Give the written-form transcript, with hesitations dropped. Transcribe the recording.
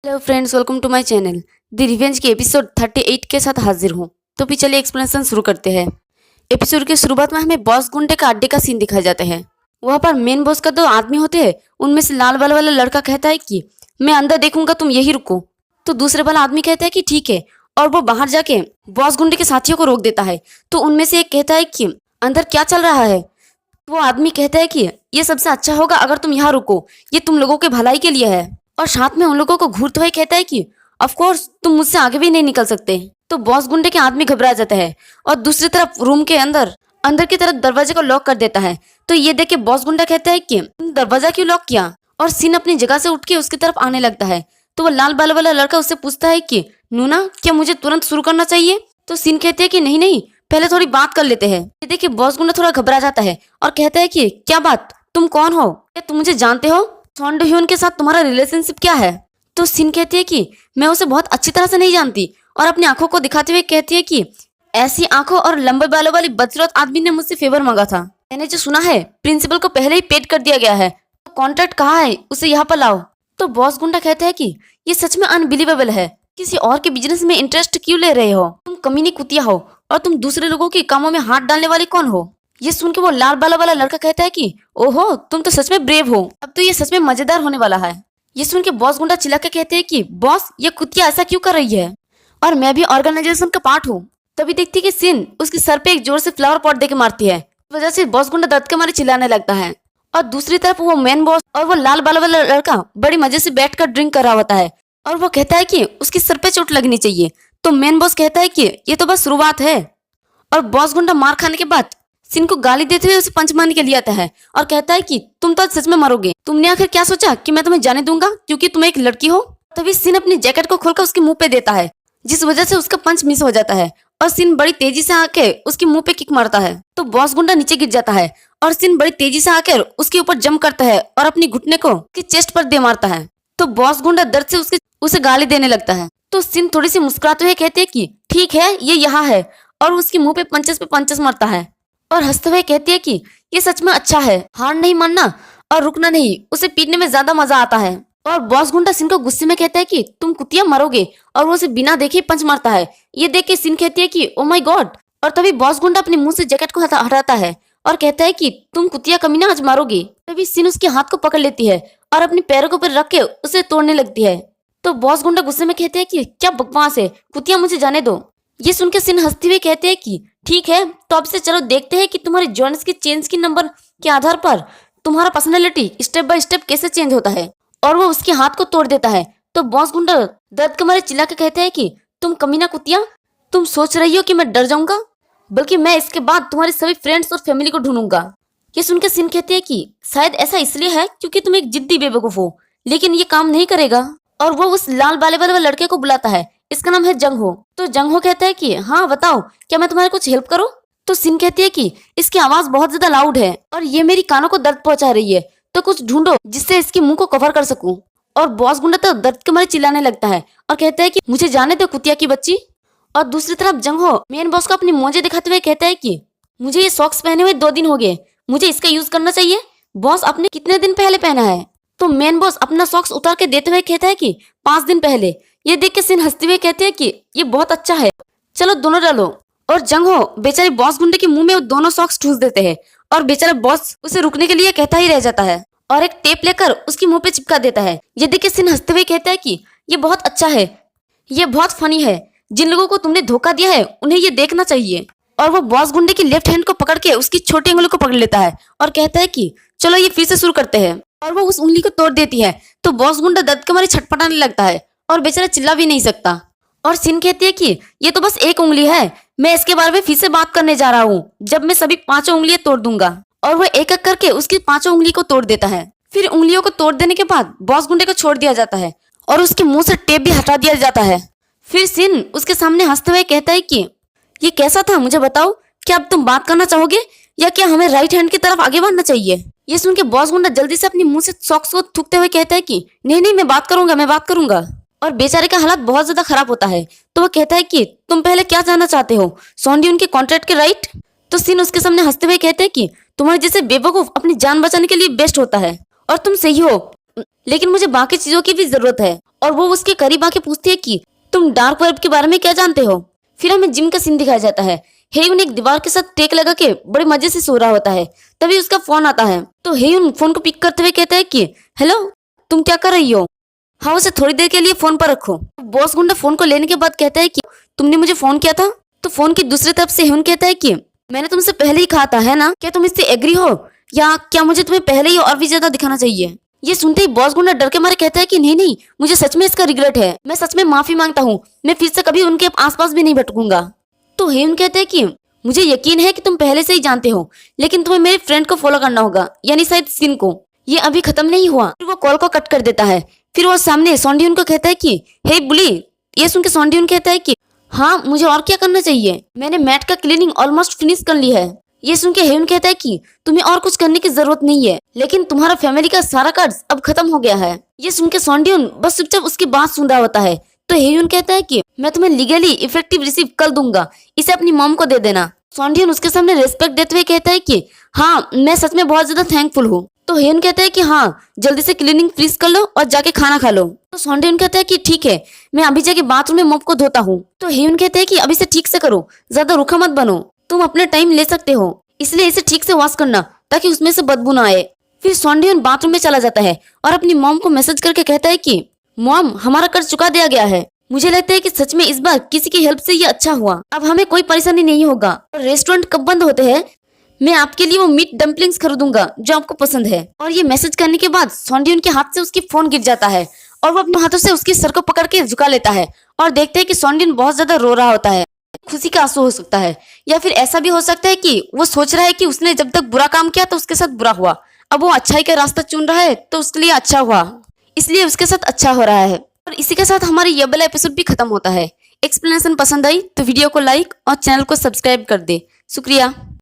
Hello friends, welcome to my channel. The revenge के episode 38 के साथ हाजिर हूँ। तो भी चलिए एक्सप्लेनेशन शुरू करते हैं। एपिसोड की शुरुआत में हमें बॉस गुंडे का अड्डे का सीन दिखाया जाता है। वहाँ पर मेन बॉस का 2 आदमी होते हैं। उनमें से लाल वाला लड़का कहता है कि मैं अंदर देखूंगा, तुम यही रुको। तो दूसरे वाला आदमी कहता है कि ठीक है, और वो बाहर जाके बॉस गुंडे के साथियों को रोक देता है। तो उनमें से एक कहता है कि अंदर क्या चल रहा है। वो आदमी कहता है कि ये सबसे अच्छा होगा अगर तुम यहाँ रुको, ये तुम लोगों के भलाई के लिए है। और साथ में उन लोगों को घूरते हुए कहता है कि ऑफ कोर्स तुम मुझसे आगे भी नहीं निकल सकते। तो बॉस गुंडे के आदमी घबरा जाता है और दूसरी तरफ रूम के अंदर अंदर की तरफ दरवाजे को लॉक कर देता है। तो ये देख के बॉस गुंडा कहता है कि दरवाजा क्यों लॉक किया, और सीन अपनी जगह से उठ के उसकी तरफ आने लगता है। तो वो लाल बाल वाला लड़का उससे पूछता है कि नूना, क्या मुझे तुरंत शुरू करना चाहिए। तो सीन कहते हैं कि नहीं नहीं, पहले थोड़ी बात कर लेते हैं। ये देखिए बॉस गुंडा थोड़ा घबरा जाता है और कहता है कि क्या बात, तुम कौन हो, क्या तुम मुझे जानते हो, सॉन डो ह्यून के साथ तुम्हारा रिलेशनशिप क्या है। तो सिन कहती है कि मैं उसे बहुत अच्छी तरह से नहीं जानती, और अपनी आंखों को दिखाते हुए कहती है कि ऐसी आंखों और लंबे बालों वाली बदसूरत आदमी ने मुझसे फेवर मांगा था। मैंने जो सुना है प्रिंसिपल को पहले ही पेड कर दिया गया है, तो कॉन्ट्रैक्ट कहाँ है, उसे यहाँ पर लाओ। तो बॉस गुंडा कहता है कि ये सच में अनबिलीवेबल है, किसी और के बिजनेस में इंटरेस्ट क्यों ले रहे हो, तुम कमीनी कुतिया हो, और तुम दूसरे लोगों के कामों में हाथ डालने वाली कौन हो। ये सुन के वो लाल बाला वाला लड़का कहता है कि ओहो, तुम तो सच में ब्रेव हो, अब तो ये सच में मजेदार होने वाला है। ये सुन के बॉस गुंडा चिल्ला के कहते हैं कि बॉस, ये कुतिया ऐसा क्यों कर रही है, और मैं भी ऑर्गेनाइजेशन का पार्ट हूँ। तभी देखती कि सिन उसके सर पे एक जोर से फ्लावर पॉट देके मारती है। इस वजह से बॉस गुंडा दर्द के मारे चिल्लाने लगता है। और दूसरी तरफ वो मेन बॉस और वो लाल बाला वाला लड़का बड़ी मजे से बैठकर ड्रिंक कर रहा होता है, और वो कहता है कि उसके सर पे चोट लगनी चाहिए। तो मेन बॉस कहता है कि ये तो बस शुरुआत है। और बॉस गुंडा मार खाने के बाद सिन को गाली देते हुए उसे पंच मारने के लिए आता है और कहता है कि तुम तो आज सच में मरोगे, तुमने आखिर क्या सोचा कि मैं तुम्हें जाने दूंगा क्योंकि तुम एक लड़की हो। तभी सिन अपनी जैकेट को खोलकर उसके मुंह पे देता है, जिस वजह से उसका पंच मिस हो जाता है, और सिन बड़ी तेजी से आके उसके मुंह पे किक मारता है। तो बॉस गुंडा नीचे गिर जाता है और सिन बड़ी तेजी से आकर उसके ऊपर जंप करता है और अपनी घुटने को उसकी चेस्ट पर दे मारता है। तो बॉस गुंडा दर्द से उसे गाली देने लगता है। तो सिन थोड़ी सी मुस्कुराते हुए कहते हैं कि ठीक है, ये यहाँ है, और उसके मुंह पे पंचेस मारता है और हंसते हुए कहती है कि ये सच में अच्छा है, हार नहीं मानना और रुकना नहीं, उसे पीटने में ज्यादा मजा आता है। और बॉस गुंडा सिन को गुस्से में कहता है कि तुम कुतिया मरोगे, और वो उसे बिना देखे पंच मारता है। ये देख के सिन कहती है कि ओ माय गॉड। और तभी बॉस गुंडा अपने मुंह से जैकेट को हटाता है और कहता है कि तुम कुतिया कमीना आज मारोगे। तभी सिन उसके हाथ को पकड़ लेती है और अपने पैरों के ऊपर रख के उसे तोड़ने लगती है। तो बॉस गुंडा गुस्से में कहते हैं कि क्या बकवास है, कुतिया मुझे जाने दो। ये सुन के सिन हंसते हुए कहते हैं कि ठीक है, तो अब से चलो देखते हैं कि तुम्हारी जॉइंट्स की चेंज की नंबर के आधार पर तुम्हारा पर्सनैलिटी स्टेप बाय स्टेप कैसे चेंज होता है। और वो उसके हाथ को तोड़ देता है। तो बॉस गुंडा दर्द के मारे चिल्ला के कहते हैं कि तुम कमीना कुतिया, तुम सोच रही हो कि मैं डर जाऊंगा, बल्कि मैं इसके बाद तुम्हारे सभी फ्रेंड्स और फैमिली को ढूंढूंगा। ये सुन के सिन कहते हैं कि शायद ऐसा इसलिए है क्योंकि तुम एक जिद्दी बेवकूफ हो, लेकिन ये काम नहीं करेगा। और वो उस लाल बाले वाले लड़के को बुलाता है, इसका नाम है जंग हो। तो जंग हो कहता है कि हाँ बताओ, क्या मैं तुम्हारे कुछ हेल्प करूं। तो सिन कहती है कि इसकी आवाज बहुत ज्यादा लाउड है और ये मेरी कानों को दर्द पहुंचा रही है, तो कुछ ढूंढो जिससे इसके मुंह को कवर कर सकूं। और बॉस गुंडा तो दर्द के मारे चिल्लाने लगता है और कहता है कि मुझे जाने दो कुतिया की बच्ची। और दूसरी तरफ जंग हो मेन बॉस को अपनी मोजे दिखाते हुए कहता है कि मुझे ये सॉक्स पहने हुए 2 दिन हो गए, मुझे इसका यूज करना चाहिए। बॉस, आपने कितने दिन पहले पहना है। तो मेन बॉस अपना सॉक्स उतार के देते हुए कहता है कि 5 दिन पहले। ये देख के सिन हंसते हुए कहते हैं कि ये बहुत अच्छा है, चलो दोनों डालो। और जंग हो बेचारे बॉस गुंडे के मुंह में वो दोनों सॉक्स ठूस देते हैं, और बेचारा बॉस उसे रुकने के लिए कहता ही रह जाता है और एक टेप लेकर उसके मुंह पे चिपका देता है। ये देख के सिन हंसते हुए कहता है कि ये बहुत अच्छा है, ये बहुत फनी है, जिन लोगों को तुमने धोखा दिया है उन्हें ये देखना चाहिए। और वो बॉस गुंडे की लेफ्ट हैंड को पकड़ के उसकी छोटी उंगली को पकड़ लेता है और कहता है कि चलो ये फिर से शुरू करते हैं। और वो उस उंगली को तोड़ देती है। तो बॉस गुंडा दर्द के मारे छटपटाने लगता है और बेचारा चिल्ला भी नहीं सकता। और सिन कहती है कि ये तो बस एक उंगली है, मैं इसके बारे में फिर से बात करने जा रहा हूँ जब मैं सभी 5 उंगलियां तोड़ दूंगा। और वो एक एक करके उसकी 5 उंगली को तोड़ देता है। फिर उंगलियों को तोड़ देने के बाद बॉस गुंडे को छोड़ दिया जाता है और उसके मुंह से टेप भी हटा दिया जाता है। फिर सिन उसके सामने हंसते हुए कहता है कि ये कैसा था, मुझे बताओ, क्या अब तुम बात करना चाहोगे या क्या हमें राइट हैंड की तरफ आगे बढ़ना चाहिए। ये सुन के बॉस गुंडा जल्दी से अपने मुंह से सॉक्स को थूकते हुए कहता है कि नहीं नहीं, मैं बात करूंगा। और बेचारे का हालत बहुत ज्यादा खराब होता है। तो वो कहता है कि तुम पहले क्या जानना चाहते हो, सॉन्डी उनके कॉन्ट्रैक्ट के राइट। तो सिन उसके सामने हंसते हुए कहते हैं कि तुम्हारे जैसे बेवकूफ अपनी जान बचाने के लिए बेस्ट होता है और तुम सही हो, लेकिन मुझे बाकी चीजों की भी जरूरत है और वो उसके करीब आके पूछती है कि तुम डार्क वेब के बारे में क्या जानते हो। फिर हमें जिम का सीन दिखाया जाता है। हेयुन एक दीवार के साथ टेक लगा के बड़े मजे से सो रहा होता है। तभी उसका फोन आता है तो हेयुन फोन को पिक करते हुए कहता है कि हेलो, तुम क्या कर रही हो? हाँ, उसे थोड़ी देर के लिए फोन पर रखो। बॉस गुंडा फोन को लेने के बाद कहता है कि तुमने मुझे फोन किया था। तो फोन की दूसरी तरफ से हेयुन कहता है कि मैंने तुमसे पहले ही कहा था, है ना? क्या तुम इससे एग्री हो या क्या मुझे तुम्हें पहले ही और भी ज्यादा दिखाना चाहिए? ये सुनते ही बॉस गुंडा डर के मारे कहता है कि नहीं नहीं, मुझे सच में इसका रिग्रेट है। मैं सच में माफी मांगता हूँ। मैं फिर से कभी उनके आसपास भी नहीं भटकूंगा। तो हेयुन कहते हैं कि मुझे यकीन है कि तुम पहले से ही जानते हो, लेकिन तुम्हें मेरे फ्रेंड को फॉलो करना होगा, यानी शायद सिन को। ये अभी खत्म नहीं हुआ। फिर वो कॉल को कट कर देता है। फिर वो सामने सोंडियन को कहता है कि हे बुली। ये सुन के सोंडियन कहता है कि हाँ, मुझे और क्या करना चाहिए? मैंने मैट का क्लीनिंग ऑलमोस्ट फिनिश कर ली है। ये सुन के हेयुन कहता है कि तुम्हें और कुछ करने की जरूरत नहीं है, लेकिन तुम्हारा फैमिली का सारा कर्ज अब खत्म हो गया है। ये सुन के सोंडियन बस चुपचाप उसकी बात सुन रहा होता है। तो हेयुन कहता है कि मैं तुम्हें लीगली इफेक्टिव रिसीव कर दूंगा, इसे अपनी मॉम को दे देना। सोंडियन उसके सामने रेस्पेक्ट देते हुए कहता है कि हाँ, मैं सच में बहुत ज्यादा थैंकफुल हूँ। तो हेयुन कहता है कि हाँ, जल्दी से क्लीनिंग फिनिश कर लो और जाके खाना खा लो। तो सोंडियन कहता है कि ठीक है, मैं अभी जाके बाथरूम में मॉप को धोता हूँ। तो हेयुन कहता है कि अभी से ठीक से करो, ज्यादा रूखा मत बनो। तुम अपने टाइम ले सकते हो, इसलिए इसे ठीक से वॉश करना ताकि उसमें से बदबू ना आए। फिर सोंडियन बाथरूम में चला जाता है और अपनी मॉम को मैसेज करके कहता है कि मॉम, हमारा कर्ज चुका दिया गया है। मुझे लगता है कि सच में इस बार किसी की हेल्प से ये अच्छा हुआ। अब हमें कोई परेशानी नहीं होगा। और रेस्टोरेंट कब बंद होते हैं, मैं आपके लिए वो मीट डम्पलिंग्स खरीदूंगा जो आपको पसंद है। और ये मैसेज करने के बाद सोंडियन के हाथ से उसकी फोन गिर जाता है और वो अपने हाथों से उसके सर को पकड़ के झुका लेता है और देखते हैं कि सोंडियन बहुत ज्यादा रो रहा होता है। खुशी का आंसू हो सकता है, या फिर ऐसा भी हो सकता है कि वो सोच रहा है कि उसने जब तक बुरा काम किया तो उसके साथ बुरा हुआ, अब वो अच्छाई का रास्ता चुन रहा है तो उसके लिए अच्छा हुआ, इसलिए उसके साथ अच्छा हो रहा है। और इसी के साथ हमारी ये वाला एपिसोड भी खत्म होता है। एक्सप्लेनेशन पसंद आई तो वीडियो को लाइक और चैनल को सब्सक्राइब कर दे। शुक्रिया।